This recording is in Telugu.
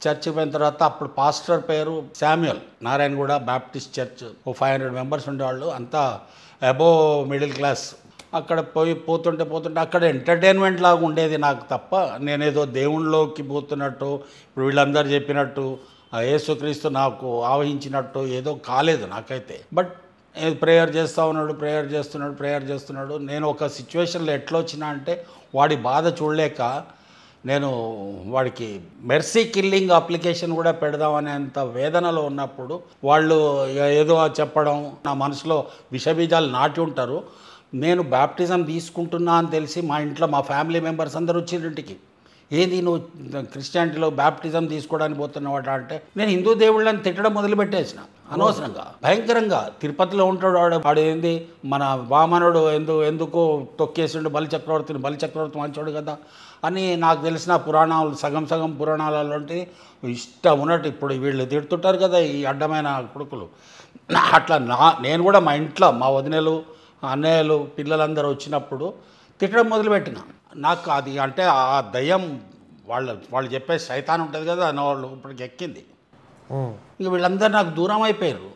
చర్చికి పోయిన తర్వాత అప్పుడు పాస్టర్ పేరు శామ్యుయల్, నారాయణగూడ బ్యాప్టిస్ట్ చర్చ్, ఓ 500 మెంబర్స్ ఉండేవాళ్ళు, అంతా అబోవ్ మిడిల్ క్లాస్. అక్కడ పోతుంటే అక్కడ ఎంటర్టైన్మెంట్ లాగా ఉండేది నాకు తప్ప, నేనేదో దేవుళ్ళలోకి పోతున్నట్టు ఇప్పుడు వీళ్ళందరూ చెప్పినట్టు ఆ యేసుక్రీస్తు నాకు ఆవహించినట్టు ఏదో కాలేదు నాకైతే. బట్ ప్రేయర్ చేస్తున్నాడు. నేను ఒక సిచ్యువేషన్లో ఎట్లా వచ్చినా అంటే, వాడి బాధ చూడలేక నేను వాడికి మెర్సీ కిల్లింగ్ అప్లికేషన్ కూడా పెడదామనేంత వేదనలో ఉన్నప్పుడు వాళ్ళు ఏదో చెప్పడం, నా మనసులో విషబీజాలు నాటి ఉంటారు. నేను బ్యాప్టిజం తీసుకుంటున్నా అని తెలిసి మా ఇంట్లో మా ఫ్యామిలీ మెంబర్స్ అందరూ వచ్చిన ఇంటికి, ఏంది నువ్వు క్రిస్టియానిటీలో బ్యాప్టిజం తీసుకోవడానికి పోతున్నావాట అంటే, నేను హిందూ దేవుళ్ళని తిట్టడం మొదలుపెట్టేసిన అనవసరంగా, భయంకరంగా. తిరుపతిలో ఉంటాడు వాడు ఏంది మన వామనుడు ఎందుకు తొక్కేసిండు బలిచక్రవర్తి మంచోడు కదా అని నాకు తెలిసిన పురాణాలు సగం పురాణాలలో ఇష్టం ఉన్నట్టు ఇప్పుడు వీళ్ళు తిడుతుంటారు కదా ఈ అడ్డమైన కొడుకులు. అట్లా నేను కూడా మా ఇంట్లో మా వదినలు అన్నయ్యలు పిల్లలందరూ వచ్చినప్పుడు తిట్టడం మొదలుపెట్టిన. నాకు అది అంటే ఆ దయ్యం వాళ్ళు చెప్పే సైతాన్ ఉంటుంది కదా, వాళ్ళు ఇప్పటికి ఎక్కింది. ఇక వీళ్ళందరూ నాకు దూరం అయిపోయారు.